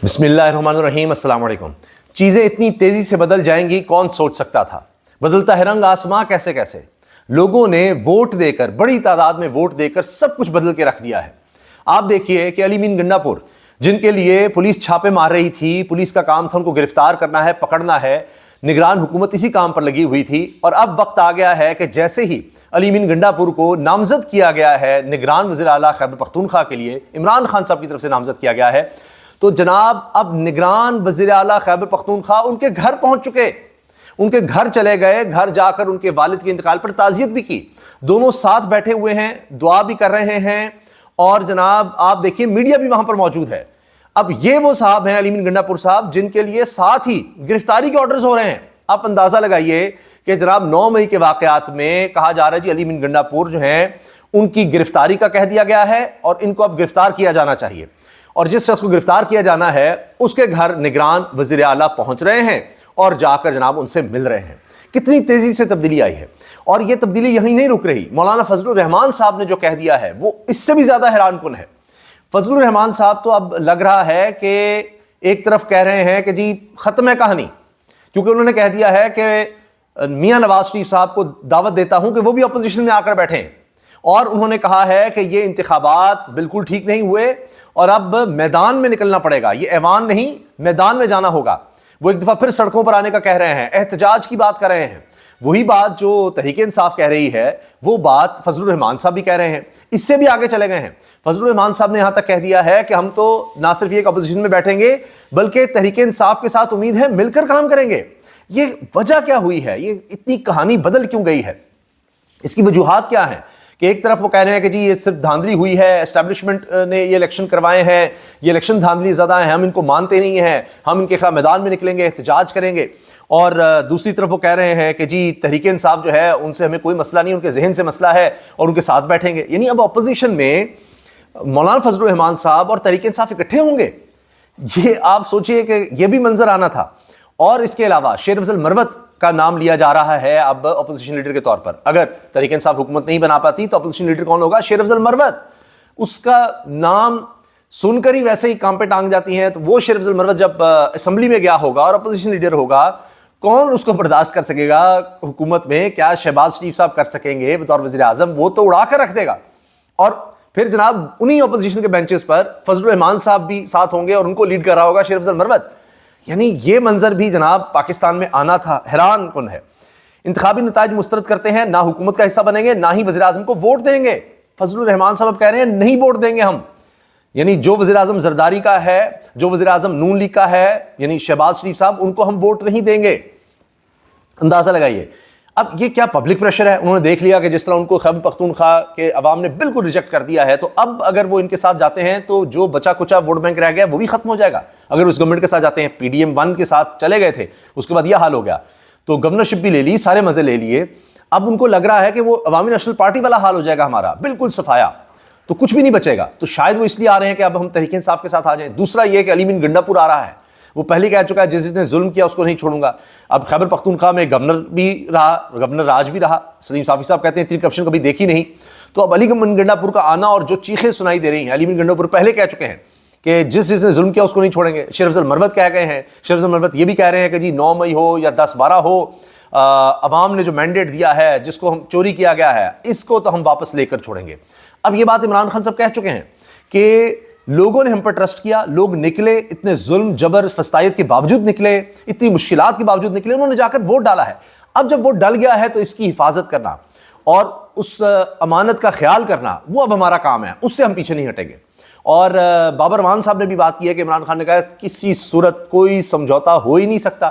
بسم اللہ الرحمن الرحیم، السلام علیکم۔ چیزیں اتنی تیزی سے بدل جائیں گی کون سوچ سکتا تھا؟ بدلتا ہے رنگ آسماں کیسے کیسے۔ لوگوں نے ووٹ دے کر، بڑی تعداد میں ووٹ دے کر سب کچھ بدل کے رکھ دیا ہے۔ آپ دیکھیے کہ علی مین گنڈا پور، جن کے لیے پولیس چھاپے مار رہی تھی، پولیس کا کام تھا ان کو گرفتار کرنا ہے، پکڑنا ہے، نگران حکومت اسی کام پر لگی ہوئی تھی، اور اب وقت آ گیا ہے کہ جیسے ہی علی مین گنڈا پور کو نامزد کیا گیا ہے نگران وزیر اعلیٰ خیبر پختونخوا کے لیے، عمران خان صاحب کی طرف سے نامزد کیا گیا ہے، تو جناب اب نگران وزیر اعلیٰ خیبر پختونخوا ان کے گھر پہنچ چکے، ان کے گھر چلے گئے، گھر جا کر ان کے والد کے انتقال پر تعزیت بھی کی، دونوں ساتھ بیٹھے ہوئے ہیں، دعا بھی کر رہے ہیں، اور جناب آپ دیکھیے میڈیا بھی وہاں پر موجود ہے۔ اب یہ وہ صاحب ہیں علی مین گنڈا پور صاحب جن کے لیے ساتھ ہی گرفتاری کے آرڈرز ہو رہے ہیں۔ آپ اندازہ لگائیے کہ جناب 9 مئی کے واقعات میں کہا جا رہا ہے جی علی مین گنڈا پور جو ہیں ان کی گرفتاری کا کہہ دیا گیا ہے اور ان کو اب گرفتار کیا جانا چاہیے، اور جس شخص کو گرفتار کیا جانا ہے اس کے گھر نگران وزیر اعلیٰ پہنچ رہے ہیں اور جا کر جناب ان سے مل رہے ہیں۔ کتنی تیزی سے تبدیلی آئی ہے، اور یہ تبدیلی یہیں نہیں رک رہی۔ مولانا فضل الرحمان صاحب نے جو کہہ دیا ہے وہ اس سے بھی زیادہ حیران کن ہے۔ فضل الرحمان صاحب تو اب لگ رہا ہے کہ ایک طرف کہہ رہے ہیں کہ جی ختم ہے کہانی، کیونکہ انہوں نے کہہ دیا ہے کہ میاں نواز شریف صاحب کو دعوت دیتا ہوں کہ وہ بھی اپوزیشن میں آ کر بیٹھیں، اور انہوں نے کہا ہے کہ یہ انتخابات بالکل ٹھیک نہیں ہوئے اور اب میدان میں نکلنا پڑے گا، یہ ایوان نہیں میدان میں جانا ہوگا۔ وہ ایک دفعہ پھر سڑکوں پر آنے کا کہہ رہے ہیں، احتجاج کی بات کر رہے ہیں، وہی بات جو تحریک انصاف کہہ رہی ہے وہ بات فضل الرحمان صاحب بھی کہہ رہے ہیں، اس سے بھی آگے چلے گئے ہیں۔ فضل الرحمان صاحب نے یہاں تک کہہ دیا ہے کہ ہم تو نہ صرف ایک اپوزیشن میں بیٹھیں گے بلکہ تحریک انصاف کے ساتھ امید ہے مل کر کام کریں گے۔ یہ وجہ کیا ہوئی ہے، یہ اتنی کہانی بدل کیوں گئی ہے، اس کی وجوہات کیا ہیں؟ کہ ایک طرف وہ کہہ رہے ہیں کہ جی یہ صرف دھاندلی ہوئی ہے، اسٹیبلشمنٹ نے یہ الیکشن کروائے ہیں، یہ الیکشن دھاندلی زدہ ہیں، ہم ان کو مانتے نہیں ہیں، ہم ان کے خلاف میدان میں نکلیں گے، احتجاج کریں گے۔ اور دوسری طرف وہ کہہ رہے ہیں کہ جی تحریک انصاف جو ہے ان سے ہمیں کوئی مسئلہ نہیں، ان کے ذہن سے مسئلہ ہے اور ان کے ساتھ بیٹھیں گے۔ یعنی اب اپوزیشن میں مولانا فضل الرحمان صاحب اور تحریک انصاف اکٹھے ہوں گے، یہ آپ سوچئے کہ یہ بھی منظر آنا تھا۔ اور اس کے علاوہ شیر افضل مروت کا نام لیا جا رہا ہے اب اپوزیشن لیڈر کے طور پر۔ اگر تحریک انصاف حکومت نہیں بنا پاتی تو اپوزیشن لیڈر کون ہوگا؟ شیر افضل مروت۔ اس کا نام سن کر ہی ویسے ہی کام پہ ٹانگ جاتی ہیں، تو وہ شیر افضل مروت جب اسمبلی میں گیا ہوگا اور اپوزیشن لیڈر ہوگا، کون اس کو برداشت کر سکے گا حکومت میں؟ کیا شہباز شریف صاحب کر سکیں گے بطور وزیر اعظم؟ وہ تو اڑا کر رکھ دے گا۔ اور پھر جناب انہی اپوزیشن کے بینچز پر فضل الرحمان صاحب بھی ساتھ ہوں گے اور ان کو لیڈ کر رہا ہوگا شیر افضل مروت۔ یعنی یہ منظر بھی جناب پاکستان میں آنا تھا، حیران کن ہے۔ انتخابی نتائج مسترد کرتے ہیں، نہ حکومت کا حصہ بنیں گے نہ ہی وزیر اعظم کو ووٹ دیں گے۔ فضل الرحمان صاحب کہہ رہے ہیں نہیں ووٹ دیں گے ہم، یعنی جو وزیر اعظم زرداری کا ہے، جو وزیر اعظم نون لیگ کا ہے، یعنی شہباز شریف صاحب، ان کو ہم ووٹ نہیں دیں گے۔ اندازہ لگائیے اب یہ کیا پبلک پریشر ہے۔ انہوں نے دیکھ لیا کہ جس طرح ان کو خیبر پختونخوا کے عوام نے بالکل ریجیکٹ کر دیا ہے، تو اب اگر وہ ان کے ساتھ جاتے ہیں تو جو بچا کچا ووٹ بینک رہ گیا وہ بھی ختم ہو جائے گا۔ اگر اس گورنمنٹ کے ساتھ جاتے ہیں، پی ڈی ایم 1 کے ساتھ چلے گئے تھے، اس کے بعد یہ حال ہو گیا، تو گورنرشپ بھی لے لی، سارے مزے لے لیے، اب ان کو لگ رہا ہے کہ وہ عوامی نیشنل پارٹی والا حال ہو جائے گا ہمارا، بالکل صفایا، تو کچھ بھی نہیں بچے گا۔ تو شاید وہ اس لیے آ رہے ہیں کہ اب ہم تحریک انصاف کے ساتھ آ جائیں۔ دوسرا یہ کہ علی مین گنڈا پور آ رہا ہے، وہ پہلے کہہ چکا ہے جس نے ظلم کیا اس کو نہیں چھوڑوں گا۔ اب خیبر پختونخوا میں گورنر بھی رہا، گورنر راج بھی رہا، سلیم صافی صاحب کہتے ہیں اتنی کرپشن کبھی دیکھی نہیں۔ تو اب علی مین گنڈا پور کا آنا اور جو چیخیں سنائی دے رہی ہیں، علی مین گنڈا پور پہلے کہہ چکے ہیں کہ جس نے ظلم کیا اس کو نہیں چھوڑیں گے۔ شیر افضل مروت کہہ گئے ہیں، شیر افضل مروت یہ بھی کہہ رہے ہیں کہ جی 9 مئی ہو یا 10-12 ہو، عوام نے جو مینڈیٹ دیا ہے، جس کو ہم چوری کیا گیا ہے، اس کو تو ہم واپس لے کر چھوڑیں گے۔ اب یہ بات عمران خان صاحب کہہ چکے ہیں کہ لوگوں نے ہم پر ٹرسٹ کیا، لوگ نکلے، اتنے ظلم جبر فسطائیت کے باوجود نکلے، اتنی مشکلات کے باوجود نکلے، انہوں نے جا کر ووٹ ڈالا ہے۔ اب جب ووٹ ڈل گیا ہے تو اس کی حفاظت کرنا اور اس امانت کا خیال کرنا وہ اب ہمارا کام ہے، اس سے ہم پیچھے نہیں ہٹیں گے۔ اور بابر امان صاحب نے بھی بات کی ہے کہ عمران خان نے کہا کسی صورت کوئی سمجھوتا ہو ہی نہیں سکتا،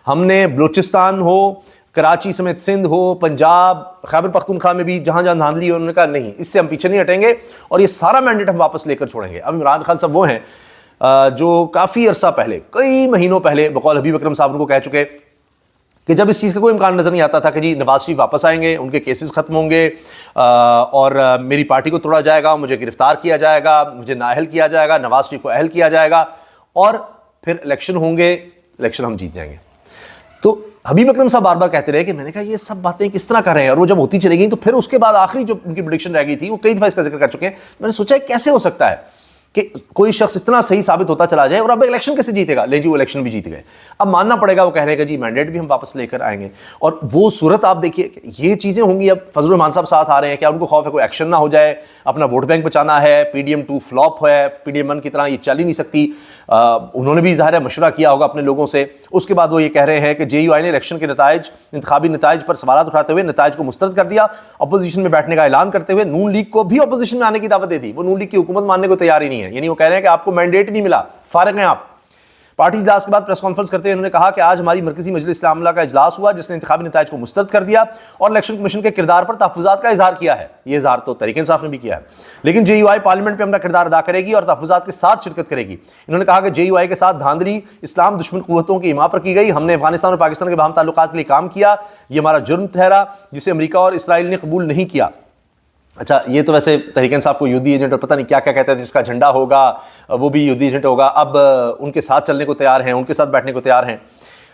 ہم نے بلوچستان ہو، کراچی سمیت سندھ ہو، پنجاب، خیبر پختونخوا میں بھی جہاں جہاں دھاندلی ہے، انہوں نے کہا نہیں، اس سے ہم پیچھے نہیں ہٹیں گے اور یہ سارا مینڈیٹ ہم واپس لے کر چھوڑیں گے۔ اب عمران خان صاحب وہ ہیں جو کافی عرصہ پہلے، کئی مہینوں پہلے بقول حبیب اکرم صاحب ان کو کہہ چکے کہ جب اس چیز کا کوئی امکان نظر نہیں آتا تھا کہ جی نواز شریف واپس آئیں گے، ان کے کیسز ختم ہوں گے اور میری پارٹی کو توڑا جائے گا، مجھے گرفتار کیا جائے گا، مجھے نااہل کیا جائے گا، نواز شریف کو اہل کیا جائے گا، اور پھر الیکشن ہوں گے، الیکشن ہم جیت جائیں گے۔ تو حبیب اکرم صاحب بار بار کہتے رہے کہ میں نے کہا یہ سب باتیں کس طرح کر رہے ہیں، اور وہ جب ہوتی چلی گئیں تو پھر اس کے بعد آخری جو ان کی پریڈکشن رہ گئی تھی وہ کئی دفعہ اس کا ذکر کر چکے ہیں۔ میں نے سوچا کیسے ہو سکتا ہے کہ کوئی شخص اتنا صحیح ثابت ہوتا چلا جائے اور اب الیکشن کیسے جیتے گا؟ لے جی وہ الیکشن بھی جیت گئے، اب ماننا پڑے گا، وہ کہہ رہے ہیں کہ جی مینڈیٹ بھی ہم واپس لے کر آئیں گے، اور وہ صورت آپ دیکھیے کہ یہ چیزیں ہوں گی۔ اب فضل الرحمان صاحب ساتھ آ رہے ہیں، کیا ان کو خوف ہے کوئی ایکشن نہ ہو جائے، اپنا ووٹ بینک بچانا ہے، PDM2 فلاپ ہے، PDM1 کی طرح یہ چل ہی نہیں سکتی۔ انہوں نے بھی ظاہر ہے مشورہ کیا ہوگا اپنے لوگوں سے، اس کے بعد وہ یہ کہہ رہے ہیں کہ JUI نے الیکشن کے نتائج، انتخابی نتائج پر سوالات اٹھاتے ہوئے نتائج کو مسترد کر دیا، اپوزیشن میں بیٹھنے کا اعلان کرتے ہوئے نون لیگ کو بھی اپوزیشن میں آنے کی دعوت دے دی۔ وہ نون لیگ کی حکومت ماننے کو تیار ہی نہیں ہے، یعنی وہ کہہ رہے ہیں کہ آپ کو مینڈیٹ نہیں ملا، فارغ ہیں آپ۔ پارٹی اجلاس کے بعد پریس کانفرنس کرتے ہوئے انہوں نے کہا کہ آج ہماری مرکزی مجلس اسلام عملہ کا اجلاس ہوا جس نے انتخابی نتائج کو مسترد کر دیا اور الیکشن کمیشن کے کردار پر تحفظات کا اظہار کیا ہے۔ یہ اظہار تو تحریک انصاف نے بھی کیا ہے، لیکن JUI پارلیمنٹ میں اپنا کردار ادا کرے گی اور تحفظات کے ساتھ شرکت کرے گی۔ انہوں نے کہا کہ JUI کے ساتھ دھاندلی اسلام دشمن قوتوں کی حمایت پر کی گئی، ہم نے افغانستان اور پاکستان کے باہم تعلقات کے لیے کام کیا، یہ ہمارا جرم ٹھہرا جسے امریکہ اور اسرائیل نے قبول نہیں کیا۔ اچھا، یہ تو ویسے تحریک انصاف کو یہودی ایجنٹ اور پتہ نہیں کیا کیا کہتا ہے، جس کا جھنڈا ہوگا وہ بھی یہودی ایجنٹ ہوگا، اب ان کے ساتھ چلنے کو تیار ہیں، ان کے ساتھ بیٹھنے کو تیار ہیں۔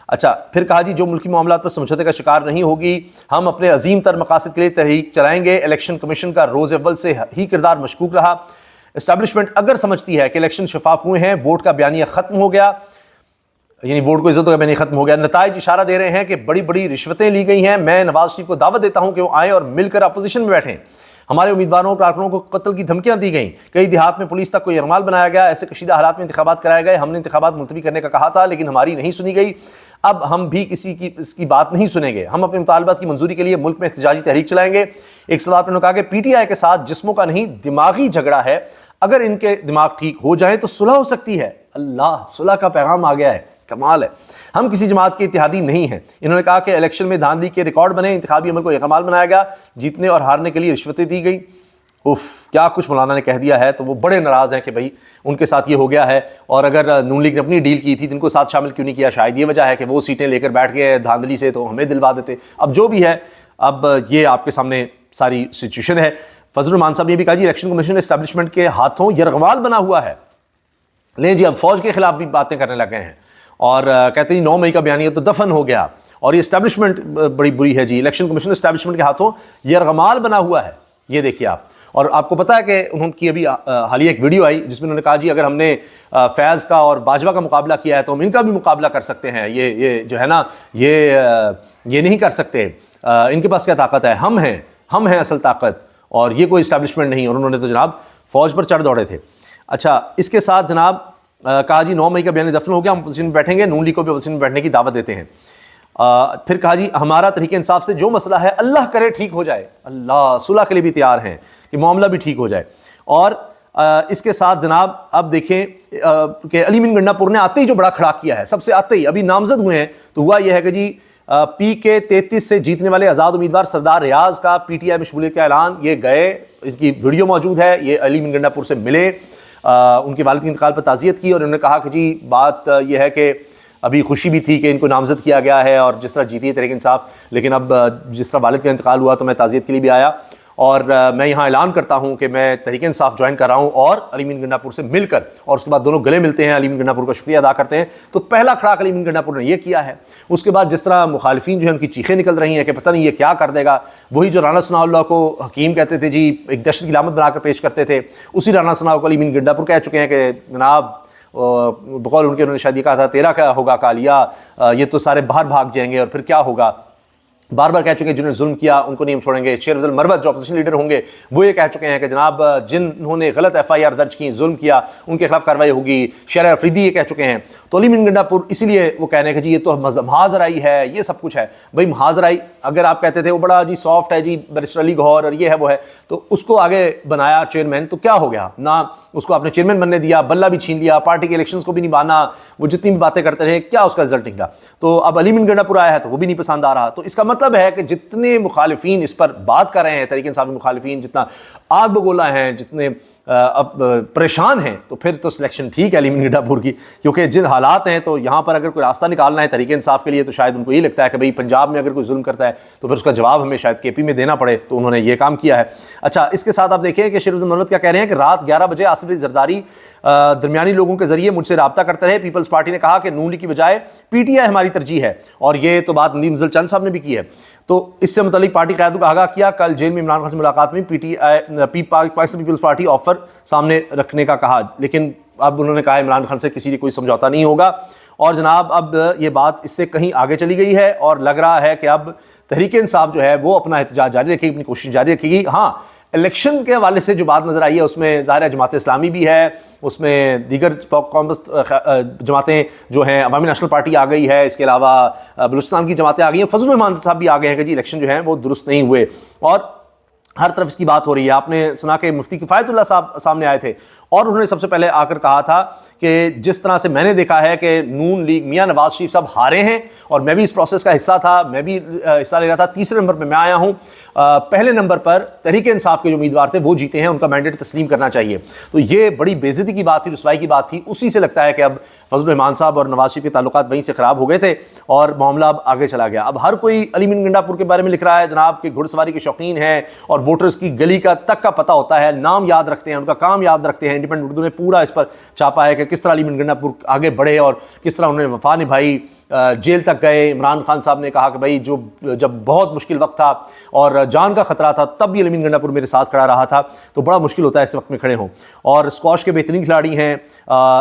اچھا، پھر کہا جی جو ملکی معاملات پر سمجھوتے کا شکار نہیں ہوگی، ہم اپنے عظیم تر مقاصد کے لیے تحریک چلائیں گے۔ الیکشن کمیشن کا روز اول سے ہی کردار مشکوک رہا۔ اسٹیبلشمنٹ اگر سمجھتی ہے کہ الیکشن شفاف ہوئے ہیں، ووٹ کا بیانیہ ختم ہو گیا، یعنی ووٹ کو عزت کا بیانیہ ختم ہو گیا، نتائج اشارہ دے رہے ہیں کہ بڑی بڑی رشوتیں لی گئی ہیں، میں نواز شریف کو دعوت دیتا ہوں کہ وہ آئیں اور مل کر اپوزیشن میں بیٹھیں۔ ہمارے امیدواروں اور کارکنوں کو قتل کی دھمکیاں دی گئیں، کئی دیہات میں پولیس تک کو یرغمال بنایا گیا، ایسے کشیدہ حالات میں انتخابات کرائے گئے، ہم نے انتخابات ملتوی کرنے کا کہا تھا لیکن ہماری نہیں سنی گئی، اب ہم بھی کسی کی اس کی بات نہیں سنیں گے، ہم اپنے مطالبات کی منظوری کے لیے ملک میں احتجاجی تحریک چلائیں گے۔ ایک صدارت نے کہا کہ PTI کے ساتھ جسموں کا نہیں دماغی جھگڑا ہے، اگر ان کے دماغ ٹھیک ہو جائیں تو صلح ہو سکتی ہے۔ اللہ، صلح کا پیغام آ گیا ہے، کمال ہے۔ ہم کسی جماعت کے اتحادی نہیں ہیں۔ انہوں نے کہا کہ الیکشن میں دھاندلی کے ریکارڈ بنے، انتخابی عمل کو یرغمال بنایا گیا، جیتنے اور ہارنے کے لیے رشوتیں دی گئی۔ کیا کچھ مولانا نے کہہ دیا ہے، تو وہ بڑے ناراض ہیں کہ بھائی ان کے ساتھ یہ ہو گیا ہے، اور اگر نون لیگ نے اپنی ڈیل کی تھی تو ان کو ساتھ شامل کیوں نہیں کیا؟ شاید یہ وجہ ہے کہ وہ سیٹیں لے کر بیٹھ گئے دھاندلی سے، تو ہمیں دلوا دیتے۔ اب جو بھی ہے، اب یہ آپ کے سامنے ساری سچویشن ہے۔ فضل الرحمان صاحب نے یہ بھی کہا جی الیکشن کمیشن اسٹیبلشمنٹ کے ہاتھوں یرغمال بنا ہوا ہے۔ لیں جی، اب فوج کے خلاف بھی باتیں کرنے لگ گئے ہیں اور کہتے ہیں 9 مئی کا بیانیہ تو دفن ہو گیا، اور یہ اسٹیبلشمنٹ بڑی بری ہے جی، الیکشن کمیشن اسٹیبلشمنٹ کے ہاتھوں یرغمال بنا ہوا ہے۔ یہ دیکھیے آپ، اور آپ کو پتہ ہے کہ انہوں کی ابھی حالیہ ایک ویڈیو آئی جس میں انہوں نے کہا جی اگر ہم نے فیض کا اور باجوہ کا مقابلہ کیا ہے تو ہم ان کا بھی مقابلہ کر سکتے ہیں، یہ جو ہے نا یہ نہیں کر سکتے، ان کے پاس کیا طاقت ہے، ہم ہیں اصل طاقت، اور یہ کوئی اسٹیبلشمنٹ نہیں، اور انہوں نے تو جناب فوج پر چڑھ دوڑے تھے۔ اچھا، اس کے ساتھ جناب کہا جی 9 مئی کا بیانیہ دفن ہو گیا، ہم اپوزیشن میں بیٹھیں گے، نون لیگ کو بھی اپوزیشن میں بیٹھنے کی دعوت دیتے ہیں۔ پھر کہا جی ہمارا تحریک انصاف سے جو مسئلہ ہے اللہ کرے ٹھیک ہو جائے، اللہ صلح کے لیے بھی تیار ہیں کہ معاملہ بھی ٹھیک ہو جائے۔ اور اس کے ساتھ جناب اب دیکھیں کہ علی مین گنڈا پور نے آتے ہی جو بڑا کھڑا کیا ہے، سب سے آتے ہی ابھی نامزد ہوئے ہیں تو ہوا یہ ہے کہ جی PK 33 سے جیتنے والے آزاد امیدوار سردار ریاض کا PTI میں شمولیت کا اعلان، یہ گئے، اس کی ویڈیو موجود ہے، یہ علی مین گنڈا پور سے ملے، ان کے والد کے انتقال پر تعزیت کی، اور انہوں نے کہا کہ جی بات یہ ہے کہ ابھی خوشی بھی تھی کہ ان کو نامزد کیا گیا ہے اور جس طرح جیتی ہے تحریک انصاف، لیکن اب جس طرح والد کا انتقال ہوا تو میں تعزیت کے لیے بھی آیا، اور میں یہاں اعلان کرتا ہوں کہ میں تحریک انصاف جوائن کر رہا ہوں اور علی مین گنڈا پور سے مل کر، اور اس کے بعد دونوں گلے ملتے ہیں، علی مین گنڈا پور کا شکریہ ادا کرتے ہیں۔ تو پہلا کھڑاک علی مین گنڈا پور نے یہ کیا ہے۔ اس کے بعد جس طرح مخالفین جو ہیں ان کی چیخیں نکل رہی ہیں کہ پتہ نہیں یہ کیا کر دے گا، وہی جو رانا ثناء اللہ کو حکیم کہتے تھے جی، ایک دہشت کی علامت بنا کر پیش کرتے تھے، اسی رانا ثناء کو علی مین گنڈا پور کہہ چکے ہیں کہ جناب بقول ان کے، انہوں نے شاید یہ کہا تھا تیرا کیا ہوگا کالیا، یہ تو سارے باہر بھاگ جائیں گے اور پھر کیا ہوگا، بار بار کہہ چکے ہیں جنہوں نے ظلم کیا ان کو نہیں ہم چھوڑیں گے۔ شیر افضل مروت جو اپوزیشن لیڈر ہوں گے وہ یہ کہہ چکے ہیں کہ جناب جنہوں نے غلط FIR درج کی، ظلم کیا، ان کے خلاف کارروائی ہوگی۔ شیرہ افریدی یہ کہہ چکے ہیں۔ تو علی مین گنڈا پور اسی لیے وہ کہہ رہے ہیں کہ جی یہ تو محاذ آرائی ہے، یہ سب کچھ ہے۔ بھائی محاذ آرائی اگر آپ کہتے تھے وہ بڑا جی سافٹ ہے جی، بیرسٹر علی گوہر اور یہ ہے وہ ہے، تو اس کو آگے بنایا چیئرمین تو کیا ہو گیا؟ نہ اس کو آپ نے چیئرمین بننے دیا، بلہ بھی چھین لیا، پارٹی کے الیکشنز کو بھی نہیں مانا، وہ جتنی بھی باتیں کرتے رہے، کیا اس کا رزلٹ نکلا؟ تو اب علی مین گنڈا پور آیا ہے تو وہ بھی نہیں پسند آ رہا۔ تو اس کا مطلب ہے کہ جتنے مخالفین اس پر بات کر رہے ہیں، تحریک انصاف مخالفین جتنا آگ بگولا ہیں، جتنے اب پریشان ہیں، تو پھر تو سلیکشن ٹھیک ہے علی مین گنڈا پور کی، کیونکہ جن حالات ہیں تو یہاں پر اگر کوئی راستہ نکالنا ہے تحریک انصاف کے لیے تو شاید ان کو یہ لگتا ہے کہ بھئی پنجاب میں اگر کوئی ظلم کرتا ہے تو پھر اس کا جواب ہمیں شاید KP میں دینا پڑے، تو انہوں نے یہ کام کیا ہے۔ اچھا، اس کے ساتھ آپ دیکھیں کہ شیر افضل مروت کیا کہہ رہے ہیں کہ رات 11 بجے آصف علی زرداری درمیانی لوگوں کے ذریعے مجھ سے رابطہ کرتے رہے۔ پیپلز پارٹی نے کہا کہ نون لیگ کی بجائے پی ٹی آئی ہماری ترجیح ہے، اور یہ تو بات ندیم افضل چند صاحب نے بھی کی ہے۔ تو اس سے متعلق پارٹی قیادت کو آگاہ کیا۔ کل جیل میں عمران خان سے ملاقات میں پاکستان پیپلز پارٹی آفر سامنے رکھنے کا کہا، لیکن اب انہوں نے کہا عمران خان سے کسی نے کوئی سمجھوتا نہیں ہوگا، اور جناب اب یہ بات اس سے کہیں آگے چلی گئی ہے، اور لگ رہا ہے کہ اب تحریک انصاف جو ہے وہ اپنا احتجاج جاری رکھے گی، اپنی کوشش جاری رکھے گی۔ ہاں، الیکشن کے حوالے سے جو بات نظر آئی ہے اس میں ظاہر ہے جماعت اسلامی بھی ہے، اس میں دیگر جماعتیں جو ہیں، عوامی نیشنل پارٹی آ گئی ہے، اس کے علاوہ بلوچستان کی جماعتیں آ گئی ہیں، فضل الرحمان صاحب بھی آ گئے ہیں کہ جی الیکشن جو ہیں وہ درست نہیں ہوئے، اور ہر طرف اس کی بات ہو رہی ہے۔ آپ نے سنا کہ مفتی کفایت اللہ صاحب سامنے آئے تھے، اور انہوں نے سب سے پہلے آ کر کہا تھا کہ جس طرح سے میں نے دیکھا ہے کہ نون لیگ میاں نواز شریف صاحب ہارے ہیں، اور میں بھی اس پروسیس کا حصہ تھا، میں بھی حصہ لے رہا تھا، تیسرے نمبر پہ میں آیا ہوں، پہلے نمبر پر تحریک انصاف کے جو امیدوار تھے وہ جیتے ہیں، ان کا مینڈیٹ تسلیم کرنا چاہیے۔ تو یہ بڑی بے عزتی کی بات تھی، رسوائی کی بات تھی، اسی سے لگتا ہے کہ اب فضل الرحمان صاحب اور نواز شریف کے تعلقات وہیں سے خراب ہو گئے تھے، اور معاملہ اب آگے چلا گیا۔ اب ہر کوئی علی مین گنڈا پور کے بارے میں لکھ رہا ہے جناب کہ گھڑ سواری کے شوقین ہیں، اور ووٹرز کی گلی کا تک کا پتہ ہوتا ہے، نام یاد رکھتے ہیں، ان کا کام یاد رکھتے ہیں۔ انڈیپینڈنٹ اردو نے پورا اس پر چھاپا ہے کہ کس طرح علی مین گنڈا پور آگے بڑھے اور کس طرح انہوں نے وفا نبھائی، جیل تک گئے۔ عمران خان صاحب نے کہا کہ بھائی جب بہت مشکل وقت تھا اور جان کا خطرہ تھا تب بھی علی مین گنڈا پور میرے ساتھ کھڑا رہا تھا، تو بڑا مشکل ہوتا ہے اس وقت میں کھڑے ہوں۔ اور اسکواش کے بہترین کھلاڑی ہیں۔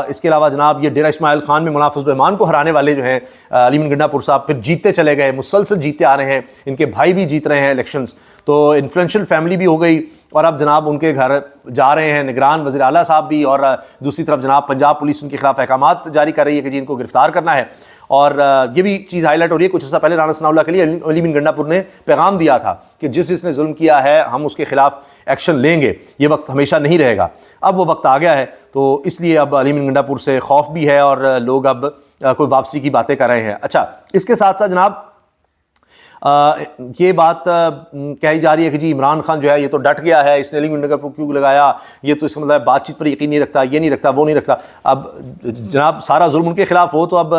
اس کے علاوہ جناب یہ ڈیرہ اسماعیل خان میں مولانا فضل الرحمان کو ہرانے والے جو ہیں علی مین گنڈا پور صاحب، پھر جیتتے چلے گئے، مسلسل جیتتے آ رہے ہیں، ان کے بھائی بھی جیت رہے ہیں الیکشنز، تو انفلوئنشل فیملی بھی ہو گئی، اور اب جناب ان کے گھر جا رہے ہیں نگران وزیر اعلیٰ صاحب بھی، اور دوسری طرف جناب پنجاب پولیس ان کے خلاف احکامات جاری کر رہی ہے کہ جی ان کو گرفتار کرنا ہے۔ اور یہ بھی چیز ہائی لائٹ ہو رہی ہے، کچھ عرصہ پہلے رانا ثناء اللہ کے لیے علی مین گنڈا پور نے پیغام دیا تھا کہ جس نے ظلم کیا ہے ہم اس کے خلاف ایکشن لیں گے، یہ وقت ہمیشہ نہیں رہے گا۔ اب وہ وقت آ گیا ہے، تو اس لیے اب علی مین گنڈا پور سے خوف بھی ہے، اور لوگ اب کوئی واپسی کی باتیں کر رہے ہیں۔ اچھا، اس کے ساتھ ساتھ جناب یہ بات کہی جا رہی ہے کہ جی عمران خان جو ہے یہ تو ڈٹ گیا ہے، اس نے علی مین گنڈا پور کیوں لگایا، یہ تو اس کا مطلب بات چیت پر یقین نہیں رکھتا، یہ نہیں رکھتا، وہ نہیں رکھتا۔ اب جناب سارا ظلم ان کے خلاف ہو تو اب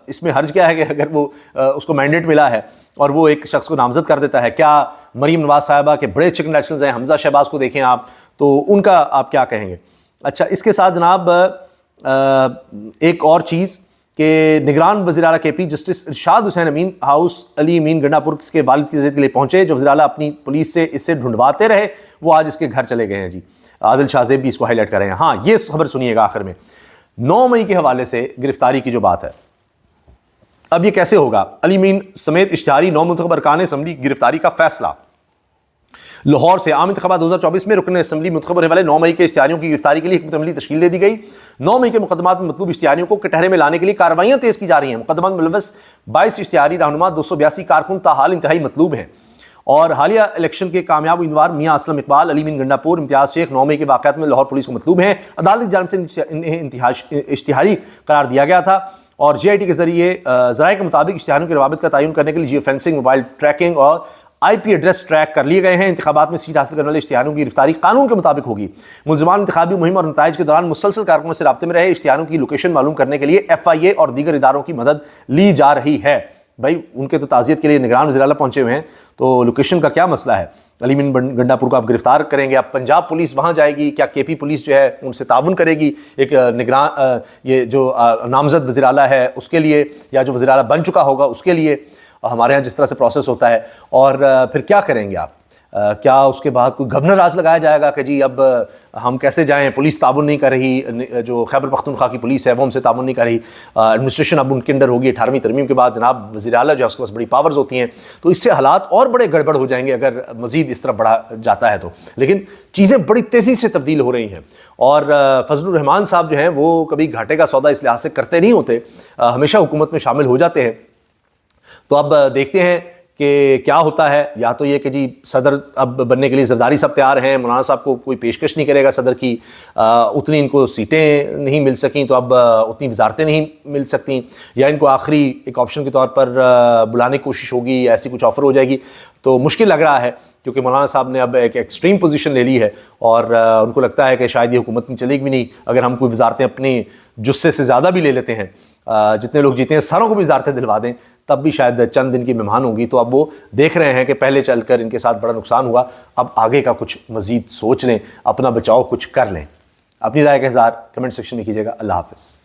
اس میں حرج کیا ہے کہ اگر وہ اس کو مینڈیٹ ملا ہے اور وہ ایک شخص کو نامزد کر دیتا ہے، کیا مریم نواز صاحبہ کے بڑے چکن نیشنلز ہیں، حمزہ شہباز کو دیکھیں آپ، تو ان کا آپ کیا کہیں گے؟ اچھا، اس کے ساتھ جناب ایک اور چیز کہ نگران وزیر اعلیٰ کے پی جسٹس ارشاد حسین امین ہاؤس علی مین گنڈا پور کے والد کی عزت کے لیے پہنچے، جو وزیر اعلیٰ اپنی پولیس سے اس سے ڈھونڈواتے رہے وہ آج اس کے گھر چلے گئے ہیں۔ جی عادل شاہ زیب بھی اس کو ہائی لائٹ کر رہے ہیں۔ ہاں، یہ خبر سنیے گا آخر میں، 9 مئی کے حوالے سے گرفتاری کی جو بات ہے، اب یہ کیسے ہوگا؟ علی مین سمیت اشتہاری 9 منتخب ارکان اسمبلی کی گرفتاری کا فیصلہ۔ لاہور سے عام انتخابات 2024 میں رکن اسمبلی منتخب ہونے والے 9 مئی کے اشتہاریوں کی گرفتاری کے لیے حکمت عملی تشکیل دے دی گئی۔ 9 مئی کے مقدمات میں مطلوب اشتہاریوں کو کٹہرے میں لانے کے لیے کارروائیاں تیز کی جا رہی ہیں۔ مقدمات میں ملوث 22 اشتہاری رہنما 282 کارکن تاحال انتہائی مطلوب ہیں، اور حالیہ الیکشن کے کامیاب امیدوار میاں اسلم اقبال، علی مین گنڈا پور، امتیاز شیخ 9 مئی کے واقعات میں لاہور پولیس کو مطلوب ہیں۔ عدالت کی جانب سے انہیں اشتہاری قرار دیا گیا تھا، اور جے آئی ٹی کے ذرائع کے مطابق اشتہاریوں کے روابط کا تعین کرنے کے لیے جیو فینسنگ، موبائل ٹریکنگ اور آئی پی ایڈریس ٹریک کر لیے گئے ہیں۔ انتخابات میں سیٹ حاصل کرنے والے اشتہاریوں کی گرفتاری قانون کے مطابق ہوگی۔ ملزمان انتخابی مہم اور نتائج کے دوران مسلسل کارکنوں سے رابطے میں رہے۔ اشتہاریوں کی لوکیشن معلوم کرنے کے لیے ایف آئی اے اور دیگر اداروں کی مدد لی جا رہی ہے۔ بھائی ان کے تو تعزیت کے لیے نگران وزیر اعلیٰ پہنچے ہوئے ہیں، تو لوکیشن کا کیا مسئلہ ہے؟ علی مین گنڈا پور کو آپ گرفتار کریں گے، اب پنجاب پولیس وہاں جائے گی، کیا کے پی پولیس جو ہے ان سے تعاون کرے گی ایک نگران یہ جو نامزد وزیر اعلیٰ ہے اس کے لیے، یا جو وزیر اعلیٰ بن چکا ہوگا اس کے لیے؟ ہمارے ہاں جس طرح سے پروسیس ہوتا ہے، اور پھر کیا کریں گے آپ؟ کیا اس کے بعد کوئی گورنر راج لگایا جائے گا کہ جی اب ہم کیسے جائیں، پولیس تعاون نہیں کر رہی، جو خیبر پختونخوا کی پولیس ہے وہ ہم سے تعاون نہیں کر رہی، ایڈمنسٹریشن اب ان کے انڈر ہوگی 18ویں ترمیم کے بعد، جناب وزیر اعلیٰ جو ہے اس کے پاس بڑی پاورز ہوتی ہیں، تو اس سے حالات اور بڑے گڑبڑ ہو جائیں گے اگر مزید اس طرح بڑھا جاتا ہے تو۔ لیکن چیزیں بڑی تیزی سے تبدیل ہو رہی ہیں، اور فضل الرحمان صاحب جو ہیں وہ کبھی گھاٹے کا سودا اس لحاظ سے کرتے نہیں ہوتے، ہمیشہ حکومت میں شامل ہو جاتے ہیں۔ تو اب دیکھتے ہیں کہ کیا ہوتا ہے، یا تو یہ کہ جی صدر اب بننے کے لیے زرداری صاحب تیار ہیں، مولانا صاحب کو کوئی پیشکش نہیں کرے گا صدر کی، اتنی ان کو سیٹیں نہیں مل سکیں تو اب اتنی وزارتیں نہیں مل سکتی، یا ان کو آخری ایک آپشن کے طور پر بلانے کی کوشش ہوگی، ایسی کچھ آفر ہو جائے گی، تو مشکل لگ رہا ہے کیونکہ مولانا صاحب نے اب ایک ایکسٹریم پوزیشن لے لی ہے، اور ان کو لگتا ہے کہ شاید یہ حکومت نہیں چلے گی بھی نہیں اگر ہم کوئی وزارتیں اپنے جسے سے زیادہ بھی لے لیتے ہیں، جتنے لوگ جیتے ہیں ساروں کو بھی وزارتیں دلوا دیں، تب بھی شاید چند دن کی مہمان ہوگی۔ تو اب وہ دیکھ رہے ہیں کہ پہلے چل کر ان کے ساتھ بڑا نقصان ہوا، اب آگے کا کچھ مزید سوچ لیں، اپنا بچاؤ کچھ کر لیں۔ اپنی رائے کا اظہار کمنٹ سیکشن میں کیجیے گا. اللہ حافظ.